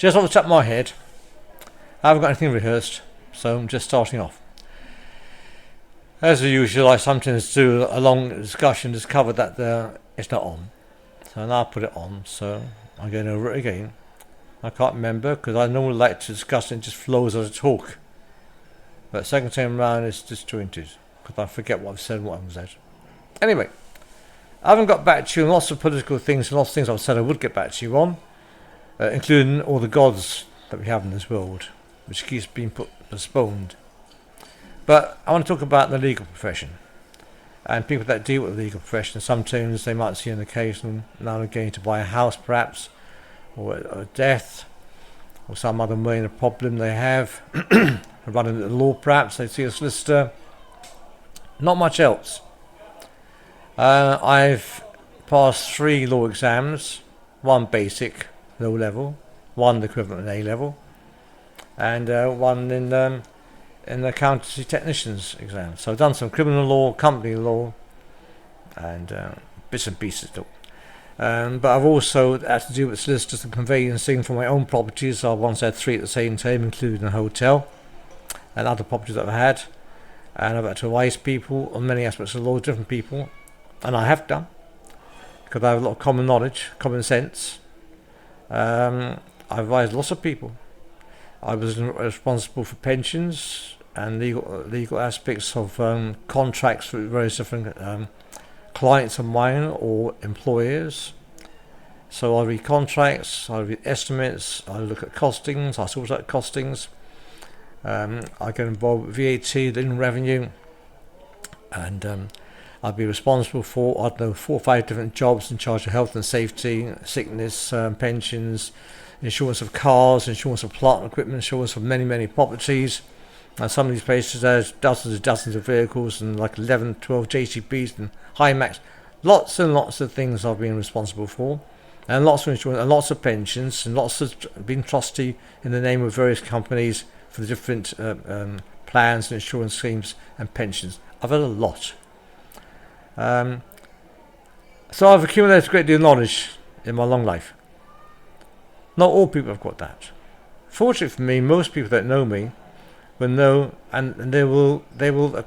Just off the top of my head, I haven't got anything rehearsed, so I'm just starting off. As usual, I sometimes do a long discussion, discover that it's not on. So now I put it on, so I'm going over it again. I can't remember because I normally like to discuss it and it just flows as I talk. But second time around it's disjointed because I forget what I've said and what I haven't said. Anyway, I haven't got back to you on lots of political things and lots of things I've said I would get back to you on, including all the gods that we have in this world, which keeps being postponed. But I want to talk about the legal profession and people that deal with the legal profession. Sometimes they might see an occasion now and again to buy a house perhaps, or a death, or some other minor problem they have, running the law perhaps, they see a solicitor. Not much else. I've passed 3 law exams, 1 basic, low level, 1 the equivalent of A level, and 1 in the accountancy technician's exam. So I've done some criminal law, company law, and bits and pieces too. But I've also had to do with solicitors and conveyancing for my own properties. I once had 3 at the same time, including a hotel and other properties that I've had. And I've had to advise people on many aspects of the law, different people, and I have done, because I have a lot of common knowledge, common sense. I've advised lots of people. I was responsible for pensions and legal aspects of contracts with various different clients of mine or employers. So I read contracts, I read estimates, I look at costings, I sort out costings. I get involved with VAT, Inland Revenue, and I'll be responsible for, 4 or 5 different jobs in charge of health and safety, sickness, pensions, insurance of cars, insurance of plant and equipment, insurance of many properties. And some of these places there's dozens of vehicles and like 11, 12 JCBs and Hi-Max. Lots and lots of things I've been responsible for. And lots of insurance and lots of pensions and lots of being trustee in the name of various companies for the different plans and insurance schemes and pensions. I've had a lot. So I've accumulated a great deal of knowledge in my long life. Not all people have got that. Fortunately for me, most people that know me will know, and they will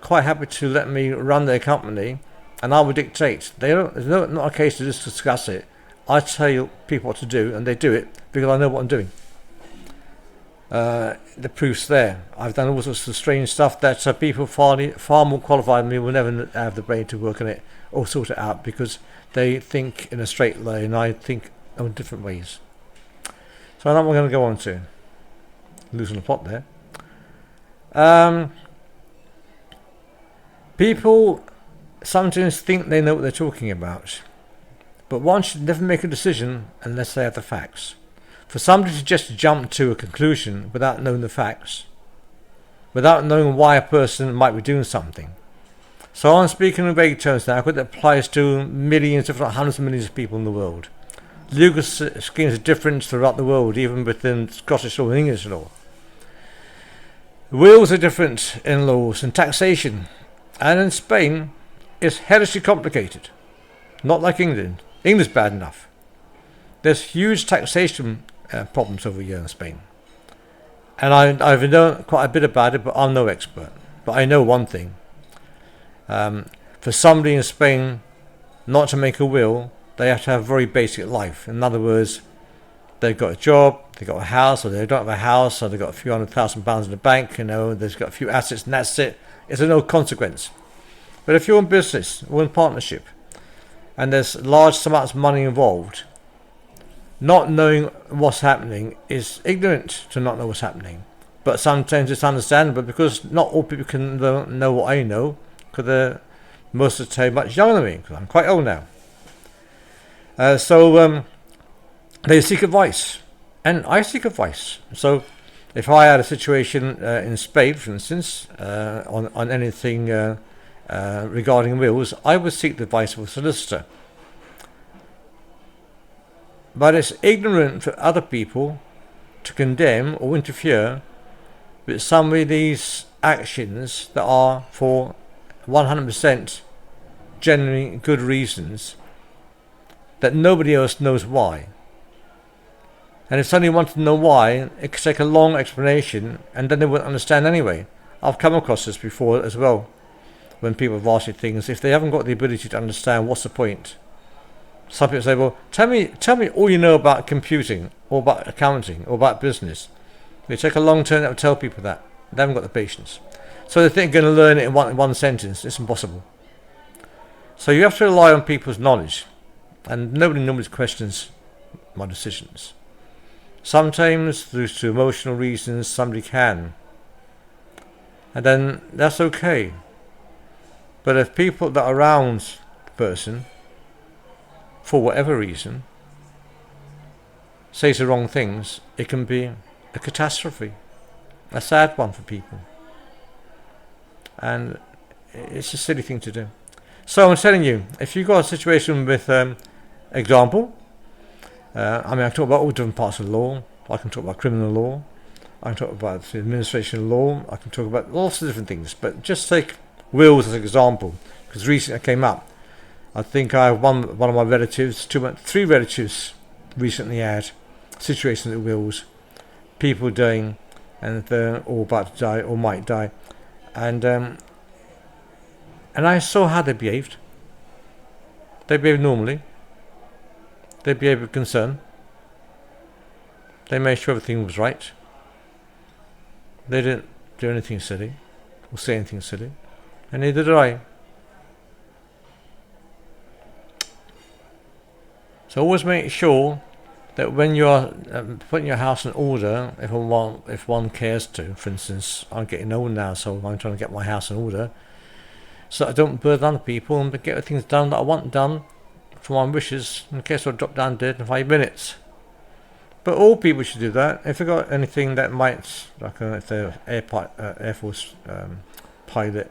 quite happy to let me run their company, and I will dictate. There's not a case to just discuss it. I tell people what to do, and they do it because I know what I'm doing. The proof's there. I've done all sorts of strange stuff that people far more qualified than me will never have the brain to work on it or sort it out, because they think in a straight line and I think in different ways. So that's what we're going to go on to. Losing the plot there. People sometimes think they know what they're talking about, but one should never make a decision unless they have the facts. For somebody to just jump to a conclusion without knowing the facts, without knowing why a person might be doing something. So I'm speaking in vague terms now, because it applies to millions, if not hundreds of millions of people in the world. Legal schemes are different throughout the world, even within Scottish law and English law. Wills are different in laws and taxation. And in Spain, it's hellishly complicated. Not like England. England's bad enough. There's huge taxation problems over here in Spain. And I've known quite a bit about it, but I'm no expert. But I know one thing. For somebody in Spain not to make a will, they have to have a very basic life. In other words, they've got a job, they've got a house, or they don't have a house, or they've got a few £100,000 in the bank, they've got a few assets, and that's it. It's of no consequence. But if you're in business or in partnership, and there's large amounts of money involved, not knowing what's happening is ignorant to not know what's happening. But sometimes it's understandable, because not all people can know what I know, because they're most of the time much younger than me, because I'm quite old now. So they seek advice, and I seek advice. So if I had a situation in Spain, for instance, on anything regarding wills, I would seek the advice of a solicitor. But it's ignorant for other people to condemn or interfere with some of these actions that are for 100% genuine good reasons that nobody else knows why. And if somebody wanted to know why, it could take a long explanation, and then they wouldn't understand anyway. I've come across this before as well, when people have asked me things, if they haven't got the ability to understand, what's the point? Some people say, well, tell me all you know about computing, or about accounting, or about business. They take a long time to tell people that. They haven't got the patience. So they think they're going to learn it in one sentence. It's impossible. So you have to rely on people's knowledge, and nobody normally questions my decisions. Sometimes, due to emotional reasons, somebody can. And then that's okay. But if people that are around the person, for whatever reason, says the wrong things, it can be a catastrophe. A sad one for people. And it's a silly thing to do. So I'm telling you, if you've got a situation with, example, I can talk about all different parts of law. I can talk about criminal law. I can talk about the administration of law. I can talk about lots of different things. But just take wills as an example, because recently it came up. I think I have one of my relatives, three relatives recently had situations with wills, people dying, and they're all about to die or might die, and I saw how they behaved. They behaved normally. They behaved with concern. They made sure everything was right. They didn't do anything silly or say anything silly, and neither did I. So always make sure that when you are putting your house in order, if one cares to, for instance, I'm getting old now, so I'm trying to get my house in order, so I don't burden other people and get the things done that I want done for my wishes, in case I drop down dead in 5 minutes. But all people should do that. If they've got anything that might, like if they're Air Force pilot,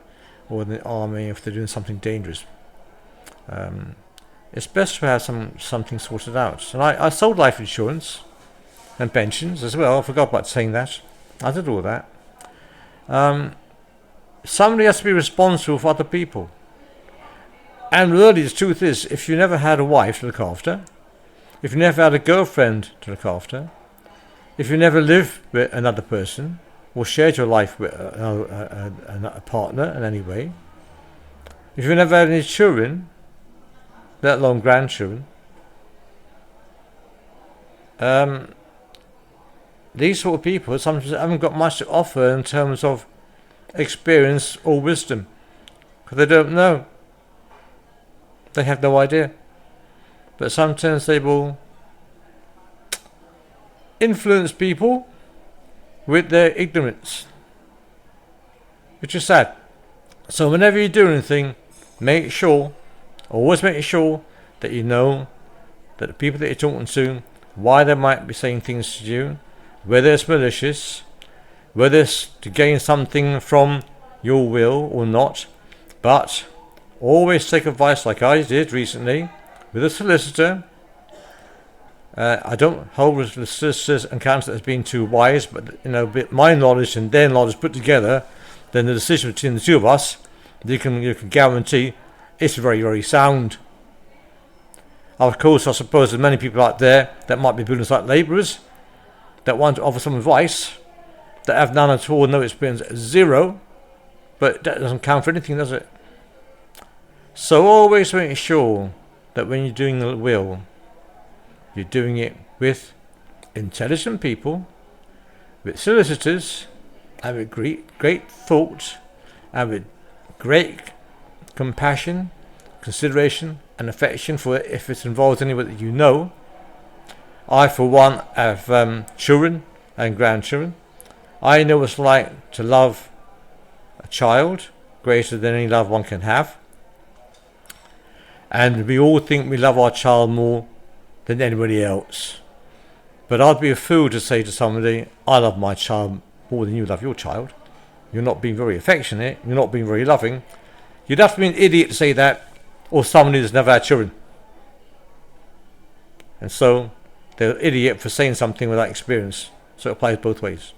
or in the army, if they're doing something dangerous, it's best to have something sorted out. And I sold life insurance and pensions as well. I forgot about saying that. I did all that. Somebody has to be responsible for other people. And really, the truth is, if you never had a wife to look after, if you never had a girlfriend to look after, if you never lived with another person or shared your life with a partner in any way, if you never had any children, let alone grandchildren, these sort of people sometimes haven't got much to offer in terms of experience or wisdom, because they don't know. They have no idea. But sometimes they will influence people with their ignorance, which is sad. So whenever you do anything, always make sure that you know that the people that you're talking to, why they might be saying things to you, whether it's malicious, whether it's to gain something from your will or not. But always take advice, like I did recently with a solicitor. I don't hold with the solicitors and counsel as being too wise, but with my knowledge and their knowledge put together, then the decision between the two of us, you can guarantee it's very, very sound. Of course, I suppose there's many people out there that might be building site labourers that want to offer some advice, that have none at all, no experience, zero, but that doesn't count for anything, does it? So always make sure that when you're doing a will, you're doing it with intelligent people, with solicitors, and with great thought, and with great compassion, consideration, and affection for it if it involves anyone that you know. I, for one, have children and grandchildren. I know what it's like to love a child greater than any love one can have. And we all think we love our child more than anybody else. But I'd be a fool to say to somebody, I love my child more than you love your child. You're not being very affectionate. You're not being very loving. You'd have to be an idiot to say that, or somebody who's never had children. And so, they're an idiot for saying something without experience. So it applies both ways.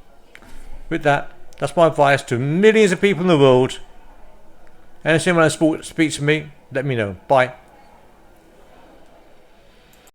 With that, that's my advice to millions of people in the world. And if anyone speaks to me, let me know. Bye.